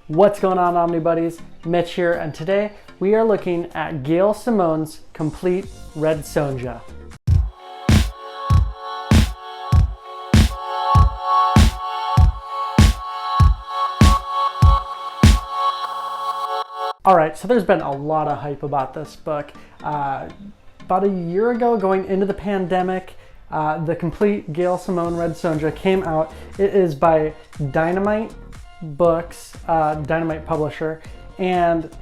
What's going on, Omnibuddies? Mitch here, and today we are looking at Gail Simone's Complete Red Sonja. Alright, so there's been a lot of hype about this book. About a year ago, going into the pandemic, the Complete Gail Simone Red Sonja came out. It is by Dynamite Books, Dynamite publisher, and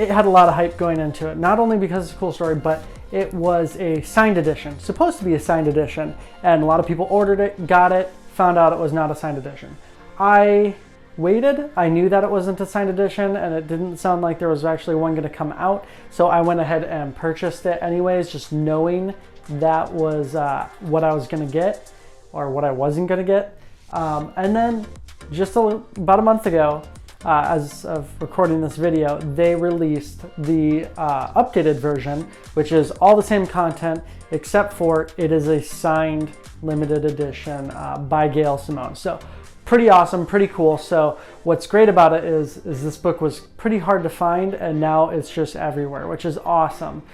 it had a lot of hype going into it. Not only because it's a cool story, but it was a signed edition, supposed to be a signed edition, and a lot of people ordered it, got it, found out it was not a signed edition. I waited. I knew that it wasn't a signed edition, and it didn't sound like there was actually one going to come out, so I went ahead and purchased it anyways, just knowing that was what I was going to get, or what I wasn't going to get. And then just about a month ago, as of recording this video, they released the updated version, which is all the same content, except for it is a signed limited edition by Gail Simone. So pretty awesome, pretty cool. So what's great about it is this book was pretty hard to find, and now it's just everywhere, which is awesome.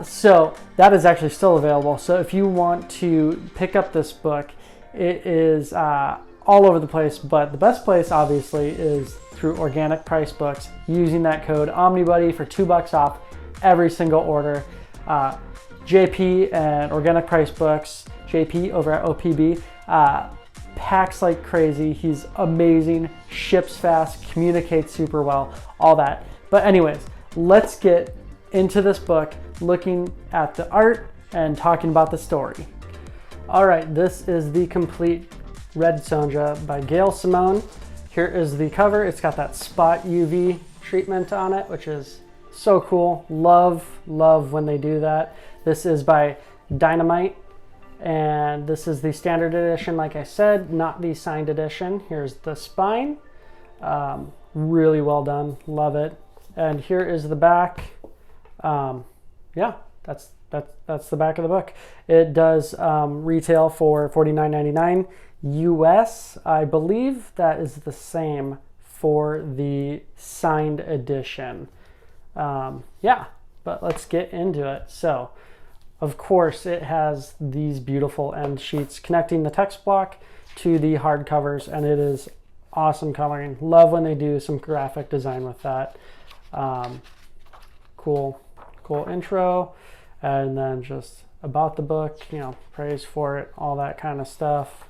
So that is actually still available. So if you want to pick up this book, it is all over the place, but the best place obviously is through Organic Price Books, using that code Omnibuddy for $2 off every single order. JP and Organic Price Books, JP over at OPB, packs like crazy. He's amazing, ships fast, communicates super well, all that. But anyways, let's get into this book, looking at the art and talking about the story. All right, this is the Complete Red Sonja by Gail Simone. Here is the cover. It's got that spot UV treatment on it, which is so cool. Love when they do that. This is by Dynamite, and this is the standard edition, like I said, not the signed edition. Here's the spine. Really well done. Love it. And here is the back. Yeah, that's the back of the book. It does retail for $49.99 US. I believe that is the same for the signed edition. Yeah, but let's get into it. So, of course, it has these beautiful end sheets connecting the text block to the hardcovers, and it is awesome coloring. Love when they do some graphic design with that. Cool intro, and then just about the book, praise for it, all that kind of stuff.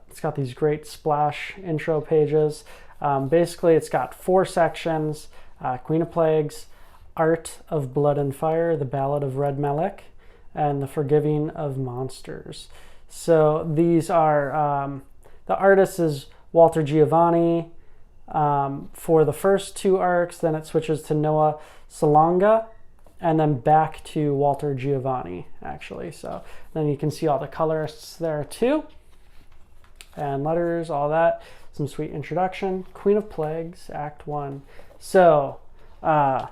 It's got these great splash intro pages. Basically, it's got 4 sections: Queen of Plagues, Art of Blood and Fire, The Ballad of Red Melek, and The Forgiving of Monsters. So these are, the artist is Walter Giovanni for the first 2 arcs, then it switches to Noah Salonga, and then back to Walter Giovanni, actually. So then you can see all the colorists there too, and letters, all that. Some sweet introduction. Queen of Plagues, Act 1. So, Red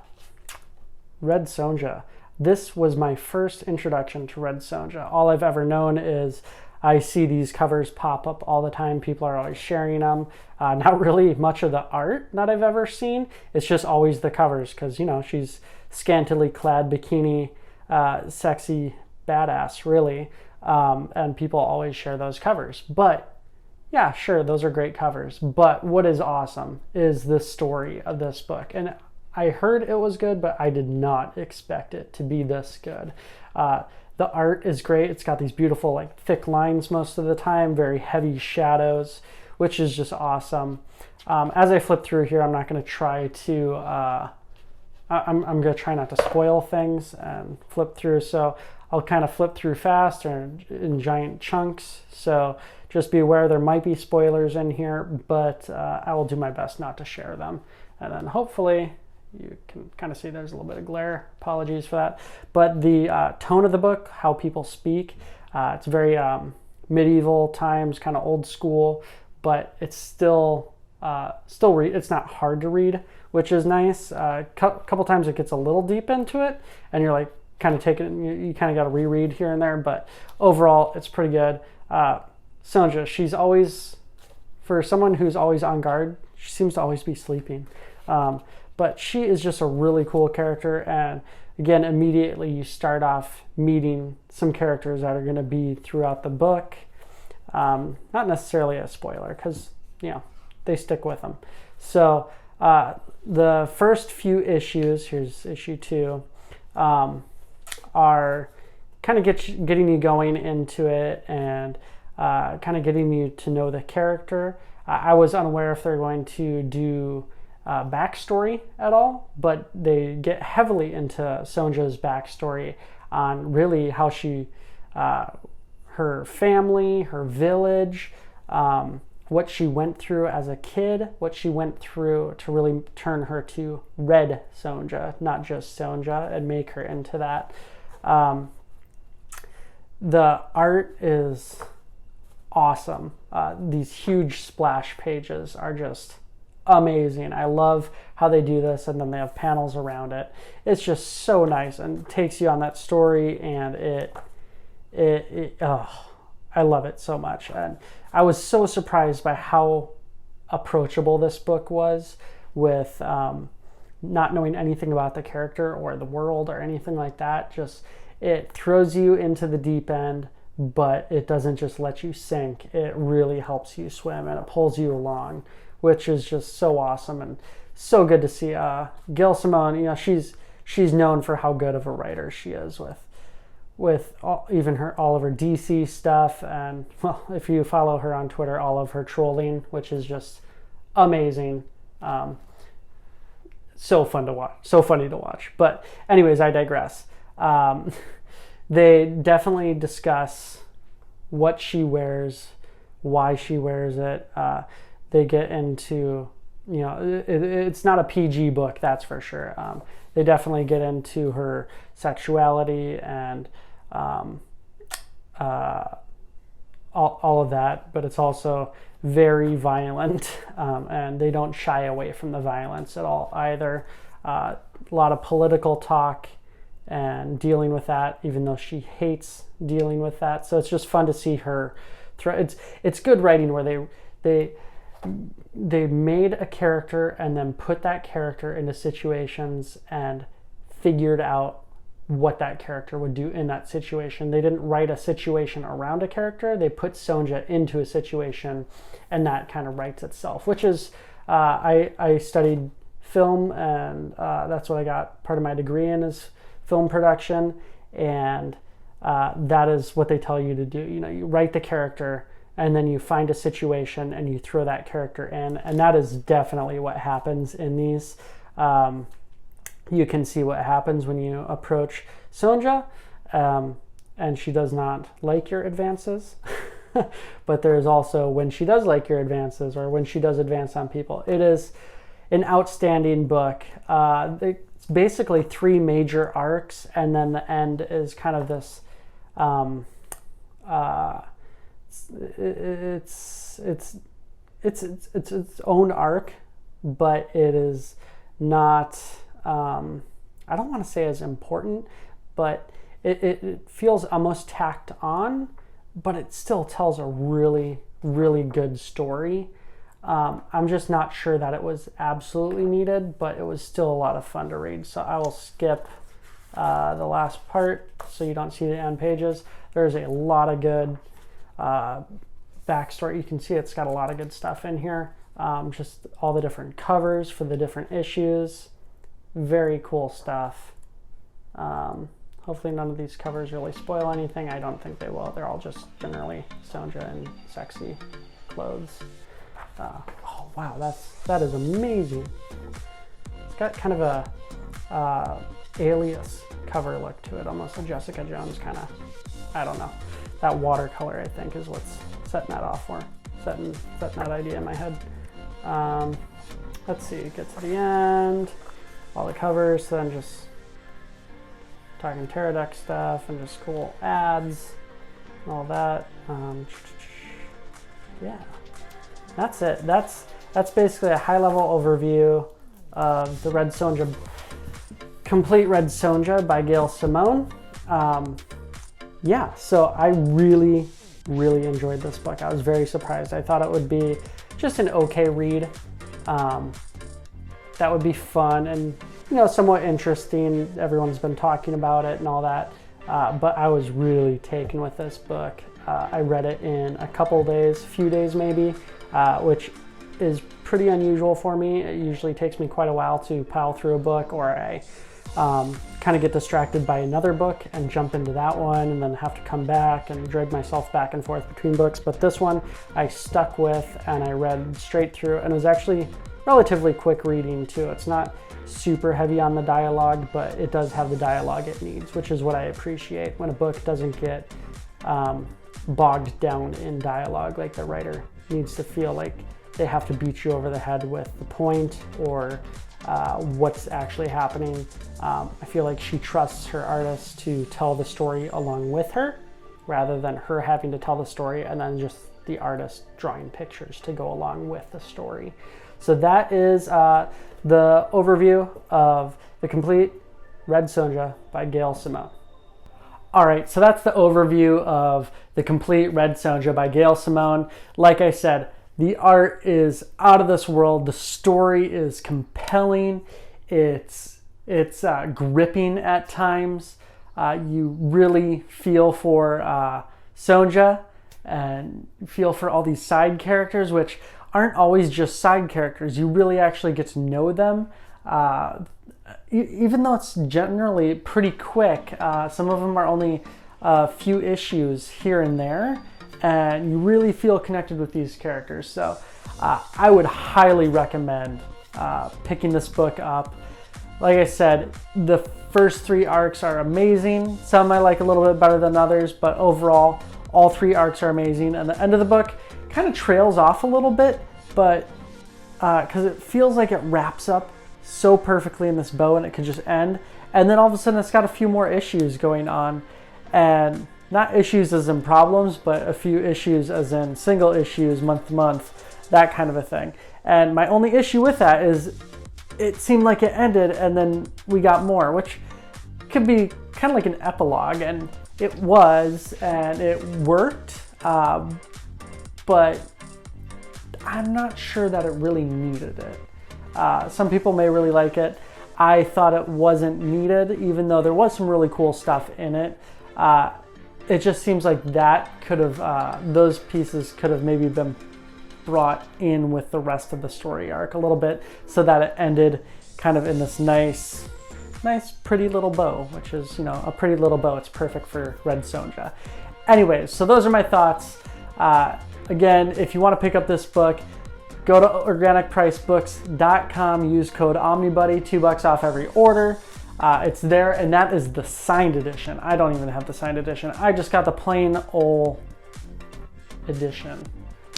Sonja. This was my first introduction to Red Sonja. All I've ever known is I see these covers pop up all the time. People are always sharing them. Not really much of the art that I've ever seen. It's just always the covers because, she's scantily clad bikini, sexy badass, really. And people always share those covers. But yeah, sure, those are great covers. But what is awesome is the story of this book. And I heard it was good, but I did not expect it to be this good. The art is great. It's got these beautiful, thick lines most of the time, very heavy shadows, which is just awesome. As I flip through here, I'm not going to try to, I'm going to try not to spoil things and flip through. So I'll kind of flip through fast or in giant chunks. So just be aware there might be spoilers in here, but I will do my best not to share them. And then hopefully you can kind of see there's a little bit of glare. Apologies for that. But the tone of the book, how people speak, it's very medieval times, kind of old school, but it's still it's not hard to read, which is nice. A couple times it gets a little deep into it, and you're kind of taking it, you kind of got to reread here and there, but overall it's pretty good. Sonja, she's always, for someone who's always on guard, She seems to always be sleeping. But she is just a really cool character, and again, immediately you start off meeting some characters that are going to be throughout the book. Not necessarily a spoiler, because, they stick with them. So the first few issues, here's issue 2, are kind of getting you going into it and kind of getting you to know the character. I was unaware if they're going to do backstory at all, but they get heavily into Sonja's backstory on really how she, her family, her village, what she went through as a kid, what she went through to really turn her to Red Sonja, not just Sonja, and make her into that. The art is awesome. These huge splash pages are just amazing. I love how they do this, and then they have panels around it. It's just so nice and takes you on that story, and I love it so much. And I was so surprised by how approachable this book was, with not knowing anything about the character or the world or anything like that. Just, it throws you into the deep end, but it doesn't just let you sink. It really helps you swim, and it pulls you along, which is just so awesome and so good to see. Gail Simone, she's known for how good of a writer she is with all of her DC stuff, and, well, if you follow her on Twitter, all of her trolling, which is just amazing. So fun to watch, so funny to watch. But anyways, I digress. They definitely discuss what she wears, why she wears it. They get into, it's not a PG book, that's for sure. They definitely get into her sexuality and all of that, but it's also very violent, and they don't shy away from the violence at all either. A lot of political talk and dealing with that, even though she hates dealing with that. So it's just fun to see her it's good writing where they made a character and then put that character into situations and figured out what that character would do in that situation. They didn't write a situation around a character. They put Sonja into a situation, and that kind of writes itself, which is, I studied film, and that's what I got part of my degree in, is film production, and that is what they tell you to do. You write the character, and then you find a situation and you throw that character in, and that is definitely what happens in these. You can see what happens when you approach Sonja, and she does not like your advances. But there's also when she does like your advances, or when she does advance on people. It is an outstanding book. It's basically 3 major arcs, and then the end is kind of this. It's its own arc, but it is not. I don't want to say as important, but it feels almost tacked on, but it still tells a really, really good story. I'm just not sure that it was absolutely needed, but it was still a lot of fun to read. So I will skip the last part so you don't see the end pages. There's a lot of good backstory. You can see it's got a lot of good stuff in here. Just all the different covers for the different issues. Very cool stuff. Hopefully none of these covers really spoil anything. I don't think they will. They're all just generally Sonja in sexy clothes. Oh wow, that is amazing. It's got kind of a Alias cover look to it, almost a Jessica Jones kind of. I don't know. That watercolor, I think, is what's setting that off for. Setting that idea in my head. Let's see. Get to the end. All the covers. So then just talking Pterodec stuff and just cool ads and all that. Yeah. That's it. That's basically a high-level overview of the Red Sonja, Complete Red Sonja by Gail Simone. Yeah, so I really, really enjoyed this book. I was very surprised. I thought it would be just an okay read. That would be fun and, you know, somewhat interesting. Everyone's been talking about it and all that. But I was really taken with this book. I read it in a couple days, few days maybe, which is pretty unusual for me. It usually takes me quite a while to pile through a book, or I kind of get distracted by another book and jump into that one and then have to come back and drag myself back and forth between books. But this one I stuck with and I read straight through, and it was actually relatively quick reading too. It's not super heavy on the dialogue, but it does have the dialogue it needs, which is what I appreciate when a book doesn't get bogged down in dialogue. Like the writer needs to feel like they have to beat you over the head with the point or what's actually happening. I feel like she trusts her artist to tell the story along with her, rather than her having to tell the story and then just the artist drawing pictures to go along with the story. So that is the overview of The Complete Red Sonja by Gail Simone. All right, so that's the overview of The Complete Red Sonja by Gail Simone. Like I said, the art is out of this world. The story is compelling. It's gripping at times. You really feel for Sonja and feel for all these side characters, which aren't always just side characters. You really actually get to know them. Even though it's generally pretty quick, some of them are only a few issues here and there, and you really feel connected with these characters. So I would highly recommend picking this book up. Like I said, the first 3 arcs are amazing. Some I like a little bit better than others, but overall, all 3 arcs are amazing. And the end of the book kind of trails off a little bit, but because it feels like it wraps up so perfectly in this bow and it could just end. And then all of a sudden it's got a few more issues going on, and not issues as in problems, but a few issues as in single issues, month to month, that kind of a thing. And my only issue with that is it seemed like it ended and then we got more, which could be kind of like an epilogue, and it was, and it worked, but I'm not sure that it really needed it. Some people may really like it. I thought it wasn't needed, even though there was some really cool stuff in it. It just seems like that could have, those pieces could have maybe been brought in with the rest of the story arc a little bit, so that it ended kind of in this nice pretty little bow, which is, you know, a pretty little bow. It's perfect for Red Sonja. Anyways, so those are my thoughts. Again, if you want to pick up this book, go to organicpricebooks.com, use code Omnibuddy, $2 off every order. It's there, and that is the signed edition. I don't even have the signed edition. I just got the plain old edition.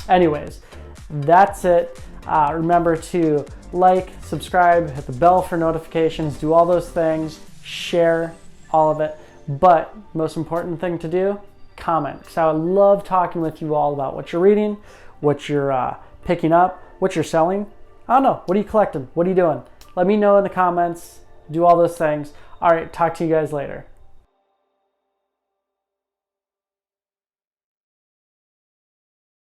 Anyways, that's it. Remember to like, subscribe, hit the bell for notifications, do all those things, share all of it. But most important thing to do, comment. Because I would love talking with you all about what you're reading, what you're picking up, what you're selling. I don't know. What are you collecting? What are you doing? Let me know in the comments. Do all those things. All right, talk to you guys later.